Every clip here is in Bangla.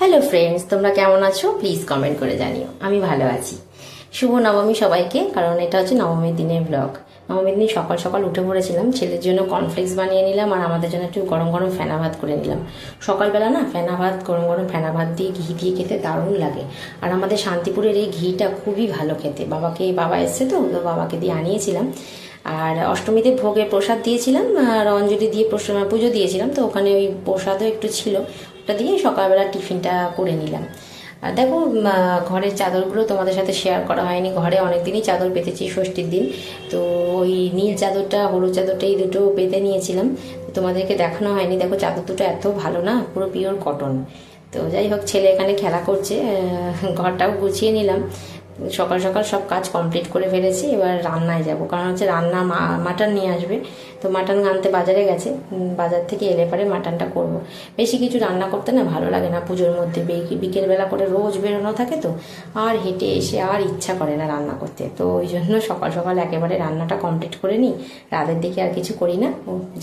হ্যালো ফ্রেন্ডস, তোমরা কেমন আছো? প্লিজ কমেন্ট করে জানিও। আমি ভালো আছি। শুভ নবমী সবাইকে। কারণ এটা হচ্ছে নবমীর দিনের ব্লগ। নবমীর দিন সকাল সকাল উঠে পড়েছিলাম। ছেলের জন্য কর্নফ্লেক্স বানিয়ে নিলাম আর আমাদের জন্য একটু গরম গরম ফেনা ভাত করে নিলাম। সকালবেলা না ফেনা ভাত, গরম গরম ফেনা ভাত দিয়ে ঘি দিয়ে খেতে দারুণ লাগে। আর আমাদের শান্তিপুরের এই ঘিটা খুবই ভালো খেতে। বাবা এসছে তো বাবাকে দিয়ে আনিয়েছিলাম। আর অষ্টমীতে ভোগে প্রসাদ দিয়েছিলাম আর অঞ্জলি দিয়ে পুজো দিয়েছিলাম, তো ওখানে ওই প্রসাদও একটু ছিল, ওটা দিয়ে সকালবেলা টিফিনটা করে নিলাম। আর দেখো, ঘরের চাদরগুলো তোমাদের সাথে শেয়ার করা হয়নি। ঘরে অনেক দিনই চাদর পেতেছি ষষ্ঠীর দিন, তো ওই নীল চাদরটা, হলুদ চাদরটা, এই দুটো পেতে নিয়েছিলাম, তোমাদেরকে দেখানো হয়নি। দেখো চাদর দুটো এত ভালো না, পুরো পিওর কটন। তো যাই হোক, ছেলে এখানে খেলা করছে, ঘরটাও গুছিয়ে নিলাম। সকাল সকাল সব কাজ কমপ্লিট করে ফেলেছি। এবার রান্নায় যাব, কারণ হচ্ছে রান্না মাটন নিয়ে আসবে, তো মাটন আনতে বাজারে গেছে। বাজার থেকে এলে পরে মাটনটা করব। বেশি কিছু রান্না করতে না ভালো লাগে না পুজোর মধ্যে। বিকেলবেলা করে রোজ বেরোনো থাকে, তো আর হেঁটে এসে আর ইচ্ছা করে না রান্না করতে। তো ওই জন্য সকাল সকাল একেবারে রান্নাটা কমপ্লিট করে নিই। রাতের দিকে আর কিছু করি না,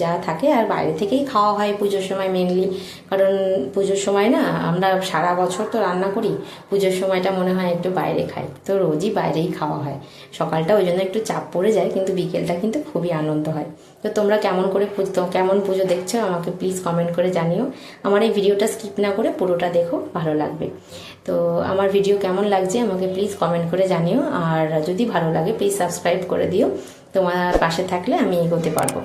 যা থাকে আর বাইরে থেকেই খাওয়া হয় পুজোর সময় মেনলি। কারণ পুজোর সময় না আমরা সারা বছর তো রান্না করি, পুজোর সময়টা মনে হয় একটু বাইরে খাই, তো রোজই বাইরেই খাওয়া হয়। সকালটা ওই জন্য একটু চাপ পড়ে যায়, কিন্তু বিকেলটা কিন্তু খুবই আনন্দ হয়। তো তোমরা কেমন পুজো দেখছো আমাকে প্লিজ কমেন্ট করে জানিও। আমার এই ভিডিওটা স্কিপ না করে পুরোটা দেখো, ভালো লাগবে। তো আমার ভিডিও কেমন লাগছে আমাকে প্লিজ কমেন্ট করে জানিও। আর যদি ভালো লাগে প্লিজ সাবস্ক্রাইব করে দিও, তোমার পাশে থাকলে আমি এগোতে পারবো।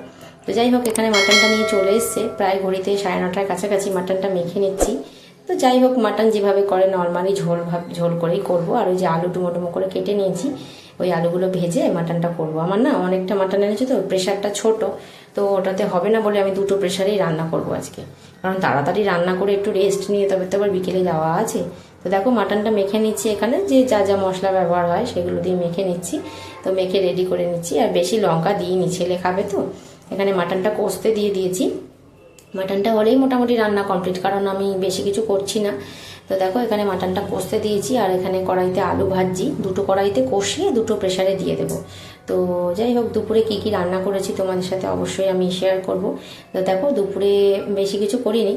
তো যাই হোক, এখানে মাটনটা নিয়ে চলে এসছে, প্রায় ঘড়িতে 9:30টার কাছাকাছি মাটনটা মেখে নিচ্ছি। তো যাই হোক, মাটন যেভাবে করে নর্মালি ঝোল করেই করব। আর ওই যে আলু ডুমো করে কেটে নিয়েছি, ওই আলুগুলো ভেজে মাটনটা করব। আমার না অনেকটা মাটন এনেছি, তো প্রেশারটা ছোট, তো ওটাতে হবে না বলে আমি দুটো প্রেশারেই রান্না করব আজকে। কারণ তাড়াতাড়ি রান্না করে একটু রেস্ট নিয়ে তবে তো আবার বিকেলে যাওয়া আছে। তো দেখো মাটনটা মেখে নিচ্ছি, এখানে যে যা যা মশলা ব্যবহার হয় সেগুলো দিয়ে মেখে নিচ্ছি। তো মেখে রেডি করে নিচ্ছি, আর বেশি লঙ্কা দিইনি, ছেলে খাবে তো। এখানে মাটনটা কষতে দিয়ে দিয়েছি। মাটনটা হলেই মোটামুটি রান্না কমপ্লিট, কারণ আমি বেশি কিছু করছি না। তো দেখো এখানে মাটনটা কষতে দিয়েছি, আর এখানে কড়াইতে আলু ভাজছি। দুটো কড়াইতে কষিয়ে দুটো প্রেসারে দিয়ে দেবো। তো যাই হোক, দুপুরে কি কি রান্না করেছি তোমাদের সাথে অবশ্যই আমি শেয়ার করব। তো দেখো দুপুরে বেশি কিছু করিনি,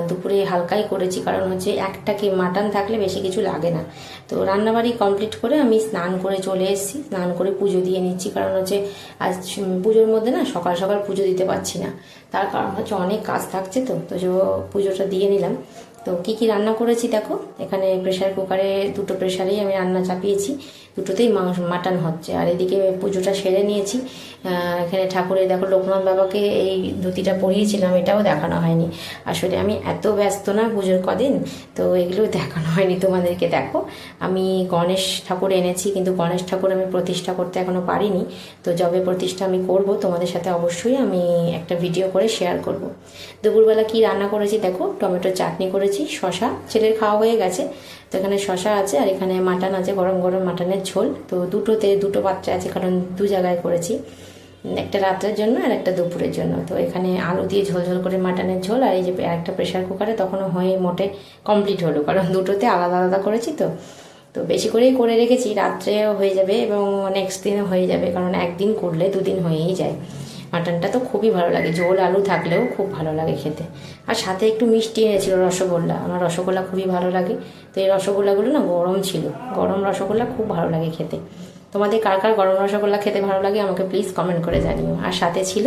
দুপুরে হালকাই করেছি, কারণ হচ্ছে একটা কি মাটন থাকলে বেশি কিছু লাগে না। তো রান্নাবাড়ি কমপ্লিট করে আমি স্নান করে চলে এসেছি, স্নান করে পুজো দিয়ে নিচ্ছি। কারণ হচ্ছে আজ পুজোর মধ্যে না সকাল সকাল পুজো দিতে পারছি না, তার কারণ হচ্ছে অনেক কাজ থাকছে। তো পুজোটা দিয়ে নিলাম। তো কি কি রান্না করেছি দেখো, এখানে প্রেশার কুকারে দুটো প্রেশারেই আমি রান্না চাপিয়েছি, দুটোতেই মাটন হচ্ছে। আর এদিকে পুজোটা সেরে নিয়েছি। এখানে ঠাকুরের দেখো লোকনাথ বাবাকে এই ধুতিটা পরিয়েছিলাম, এটাও দেখানো হয়নি। আসলে আমি এত ব্যস্ত না পুজোর কদিন, তো এগুলো দেখানো হয়নি তোমাদেরকে। দেখো আমি গণেশ ঠাকুর এনেছি, কিন্তু গণেশ ঠাকুর আমি প্রতিষ্ঠা করতে এখনো পারিনি। তো যবে প্রতিষ্ঠা আমি করব তোমাদের সাথে অবশ্যই আমি একটা ভিডিও করে শেয়ার করব। দুপুরবেলা কি রান্না করেছি দেখো, টমেটো চাটনি করেছি, শশা, ছেলের খাওয়া হয়ে গেছে, তো এখানে শশা আছে, আর এখানে মাটন আছে, গরম গরম মাটনের ঝোল। তো দুটো পাত্রে আছে, কারণ দু জায়গায় করেছি, একটা রাত্রের জন্য আর একটা দুপুরের জন্য। তো এখানে আলু দিয়ে ঝোল করে মাটনের ঝোল, আর এই যে একটা প্রেশার কুকারে তখনও হয়ে মোটে কমপ্লিট হলো, কারণ দুটোতে আলাদা আলাদা করেছি। তো তো বেশি করেই করে রেখেছি, রাত্রেও হয়ে যাবে এবং নেক্সট দিনও হয়ে যাবে, কারণ একদিন করলে দুদিন হয়েই যায়। মাটনটা তো খুবই ভালো লাগে, ঝোল আলু থাকলেও খুব ভালো লাগে খেতে। আর সাথে একটু মিষ্টি এনেছিল, রসগোল্লা, আমার রসগোল্লা খুবই ভালো লাগে। তো এই রসগোল্লাগুলো না গরম ছিল, গরম রসগোল্লা খুব ভালো লাগে খেতে। তোমাদের কার কার গরম রসগোল্লা খেতে ভালো লাগে আমাকে প্লিজ কমেন্ট করে জানিও। আর সাথে ছিল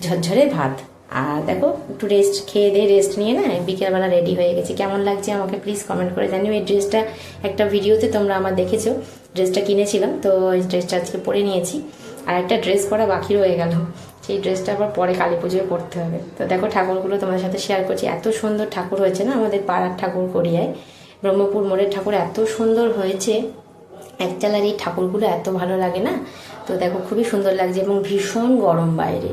ঝরঝরে ভাত। আর দেখো একটু রেস্ট নিয়ে না বিকেলবেলা রেডি হয়ে গেছি। কেমন লাগছে আমাকে প্লিজ কমেন্ট করে জানিও। এই ড্রেসটা একটা ভিডিওতে তোমরা আমার দেখেছো, ড্রেসটা কিনেছিলাম, তো এই ড্রেসটা আজকে পরে নিয়েছি। আর একটা ড্রেস পরা বাকি রয়ে গেল, সেই ড্রেসটা আবার পরে কালী পুজোয় পরতে হবে। তো দেখো ঠাকুরগুলো তোমাদের সাথে শেয়ার করছি। এত সুন্দর ঠাকুর হয়েছে না আমাদের পাড়ার ঠাকুর করিয়ায়, ব্রহ্মপুর মোড়ের ঠাকুর এত সুন্দর হয়েছে। একচালার এই ঠাকুরগুলো এত ভালো লাগে না। তো দেখো খুবই সুন্দর লাগছে, এবং ভীষণ গরম বাইরে,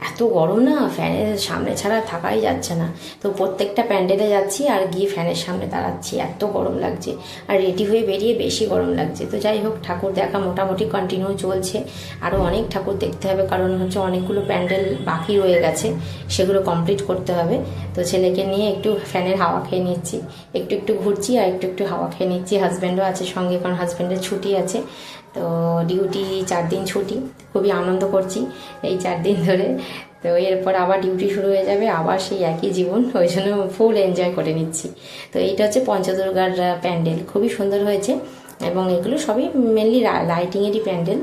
এত গরম না, ফ্যানের সামনে ছাড়া থাকাই যাচ্ছে না। তো প্রত্যেকটা প্যান্ডেলে যাচ্ছি আর গিয়ে ফ্যানের সামনে দাঁড়াচ্ছি, এত গরম লাগছে। আর রেডি হয়ে বেরিয়ে বেশি গরম লাগছে। তো যাই হোক, ঠাকুর দেখা মোটামুটি কন্টিনিউ চলছে, আরও অনেক ঠাকুর দেখতে হবে, কারণ হচ্ছে অনেকগুলো প্যান্ডেল বাকি রয়ে গেছে, সেগুলো কমপ্লিট করতে হবে। তো ছেলেকে নিয়ে একটু ফ্যানের হাওয়া খেয়ে নিচ্ছি, একটু ঘুরছি আর একটু হাওয়া খেয়ে নিচ্ছি। হাজব্যান্ডও আছে সঙ্গে, কারণ হাজব্যান্ডের ছুটি আছে, তো ডিউটি 4 দিন ছুটি, খুবই আনন্দ করছি এই 4 দিন ধরে। তো এরপর আবার ডিউটি শুরু হয়ে যাবে, আবার সেই একই জীবন, ওই জন্য ফুল এনজয় করে নিচ্ছি। তো এইটা হচ্ছে পঞ্চদুর্গার প্যান্ডেল, খুবই সুন্দর হয়েছে এবং এগুলো সবই মেনলি লাইটিংয়েরই প্যান্ডেল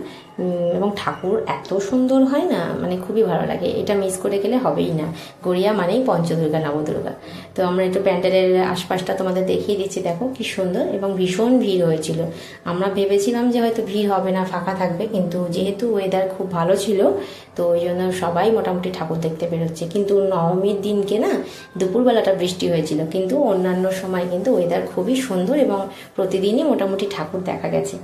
এবং ঠাকুর এত সুন্দর হয় না, মানে খুবই ভালো লাগে, এটা মিস করে গেলে হবেই না। গড়িয়া মানেই পঞ্চদুর্গা নবদুর্গা। তো আমরা একটু প্যান্ডেলের আশপাশটা তোমাদের দেখিয়ে দিচ্ছি, দেখো কি সুন্দর এবং ভীষণ ভিড় হয়েছিল। আমরা ভেবেছিলাম যে হয়তো ভিড় হবে না, ফাঁকা থাকবে, কিন্তু যেহেতু ওয়েদার খুব ভালো ছিল তো ওই জন্য সবাই মোটামুটি ঠাকুর দেখতে বেরোচ্ছে। কিন্তু নবমীর দিনকে না দুপুরবেলাটা বৃষ্টি হয়েছিল, কিন্তু অন্যান্য সময় কিন্তু ওয়েদার খুবই সুন্দর এবং প্রতিদিনই মোটামুটি ঠাকুর দেখা গেছে।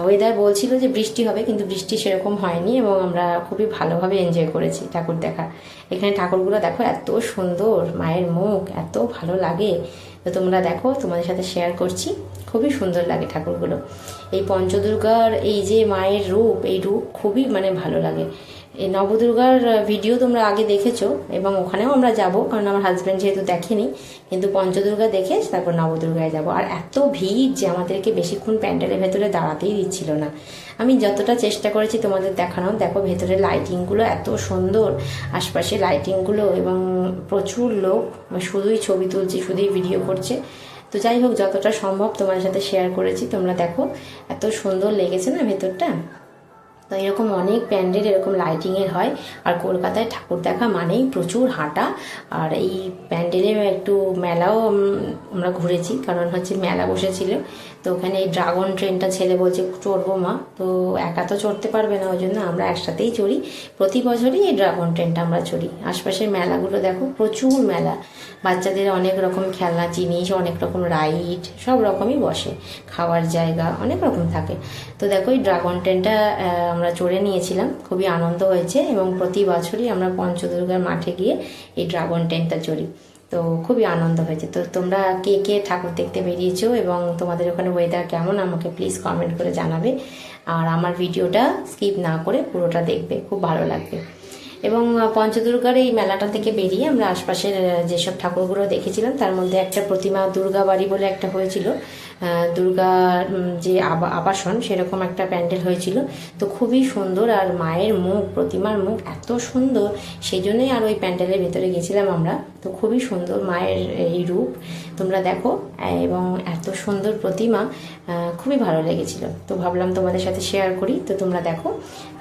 ওয়েদার বলছিল যে বৃষ্টি হবে, কিন্তু বৃষ্টি সেরকম হয়নি এবং আমরা খুবই ভালোভাবে এনজয় করেছি ঠাকুর দেখা। এখানে ঠাকুরগুলো দেখো এত সুন্দর, মায়ের মুখ এত ভালো লাগে। তো তোমরা দেখো, তোমাদের সাথে শেয়ার করছি, খুবই সুন্দর লাগে ঠাকুরগুলো। এই পঞ্চদুর্গার এই যে মায়ের রূপ, এই রূপ খুবই মানে ভালো লাগে। এই নবদুর্গার ভিডিও তোমরা আগে দেখেছো এবং ওখানেও আমরা যাব, কারণ আমার হাজব্যান্ড যেহেতু দেখেনি, কিন্তু পঞ্চদুর্গা দেখে তারপর নবদুর্গায় যাব। আর এত ভিড় যে আমাদেরকে বেশিক্ষণ প্যান্ডেলের ভেতরে দাঁড়াতেই দিচ্ছিল না। আমি যতটা চেষ্টা করেছি তোমাদের দেখানোর, দেখো ভেতরে লাইটিংগুলো এত সুন্দর, আশপাশে লাইটিংগুলো এবং প্রচুর লোক, শুধুই ছবি তুলছে, শুধুই ভিডিও করছে। তো যাই হোক, যতটা সম্ভব তোমার সাথে শেয়ার করেছি। তোমরা দেখো এত সুন্দর লেগেছে না ভেতরটা। তো এরকম অনেক প্যান্ডেল এরকম লাইটিংয়ের হয়। আর কলকাতায় ঠাকুর দেখা মানেই প্রচুর হাঁটা। আর এই প্যান্ডেলে একটু মেলাও আমরা ঘুরেছি, কারণ হচ্ছে মেলা বসেছিল। তো ওখানে এই ড্রাগন ট্রেনটা ছেলে বলছে চড়বো মা, তো একা তো চড়তে পারবে না, ওই জন্য আমরা একসাথেই চড়ি। প্রতি বছরই এই ড্রাগন ট্রেনটা আমরা চড়ি। আশপাশের মেলাগুলো দেখো, প্রচুর মেলা, বাচ্চাদের অনেক রকম খেলনা জিনিস, অনেক রকম রাইড, সব রকমই বসে, খাওয়ার জায়গা অনেক রকম থাকে। তো দেখো এই ড্রাগন ট্রেনটা আমরা চড়ে নিয়েছিলাম, খুবই আনন্দ হয়েছে এবং প্রতি বছরই আমরা পঞ্চদুর্গার মাঠে গিয়ে এই ড্রাগন ট্রেনটা চড়ি। তো খুবই আনন্দ হয়েছে। তো তোমরা কে কে ঠাকুর দেখতে বেরিয়েছো এবং তোমাদের ওখানে ওয়েদার কেমন আমাকে প্লিজ কমেন্ট করে জানাবে। আর আমার ভিডিওটা স্কিপ না করে পুরোটা দেখবে, খুব ভালো লাগবে। এবং পঞ্চদুর্গার এই মেলাটা থেকে বেরিয়ে আমরা আশপাশের যেসব ঠাকুরগুলো দেখেছিলাম, তার মধ্যে একটা প্রতিমা দুর্গা বাড়ি বলে একটা হয়েছিল, দুর্গা যে আবাসন সেরকম একটা প্যান্ডেল হয়েছিল। তো খুবই সুন্দর, আর মায়ের মুখ, প্রতিমার মুখ এত সুন্দর, সেই জন্যই আর ওই প্যান্ডেলের ভেতরে গেছিলাম আমরা। তো খুবই সুন্দর মায়ের এই রূপ, তোমরা দেখো, এবং এত সুন্দর প্রতিমা, খুবই ভালো লেগেছিল। তো ভাবলাম তোমাদের সাথে শেয়ার করি। তো তোমরা দেখো,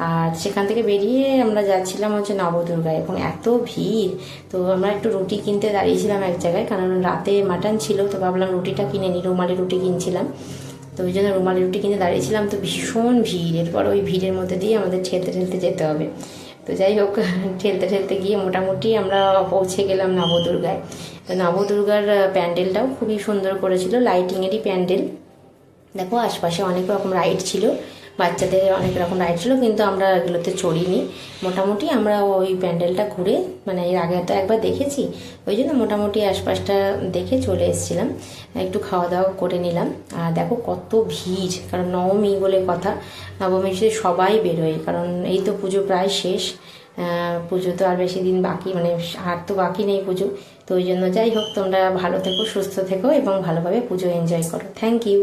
আর সেখান থেকে বেরিয়ে আমরা যাচ্ছিলাম হচ্ছে নবদুর্গায় এবং এত ভিড়। তো আমরা একটু রুটি কিনতে দাঁড়িয়েছিলাম এক জায়গায়, কারণ রাতে মাটন ছিল। তো ভাবলাম রুটিটা কিনে নিই, রুমালি রুটি কিনছিলাম। তো ওই জন্য রুমালি রুটি কিনে দাঁড়িয়েছিলাম। তো ভীষণ ভিড়, এরপর ওই ভিড়ের মধ্যে দিয়ে আমাদের ঠেলতে ঠেলতে যেতে হবে। তো যাই হোক, ঠেলতে ঠেলতে গিয়ে মোটামুটি আমরা পৌঁছে গেলাম নবদুর্গায়। তো নবদুর্গার প্যান্ডেলটাও খুবই সুন্দর করেছিল, লাইটিংয়েরই প্যান্ডেল। দেখো আশপাশে অনেক রকম রাইড ছিল, বাচ্চাদের অনেক রকম রাইড ছিল, কিন্তু আমরা এগুলোতে চড়িনি। মোটামুটি আমরা ওই প্যান্ডেলটা ঘুরে, মানে এর আগে তো একবার দেখেছি, ওই জন্য মোটামুটি আশপাশটা দেখে চলে এসেছিলাম। একটু খাওয়া দাওয়া করে নিলাম। আর দেখো কত ভিড়, কারণ নবমী বলে কথা, নবমীর সবাই বেরোয়, কারণ এই তো পুজো প্রায় শেষ। পুজো তো আর বেশি দিন বাকি, মানে আর তো বাকি নেই পুজো। তো ওই জন্য যাই হোক, তোমরা ভালো থেকো, সুস্থ থেকো এবং ভালোভাবে পুজো এনজয় করো। Thank you.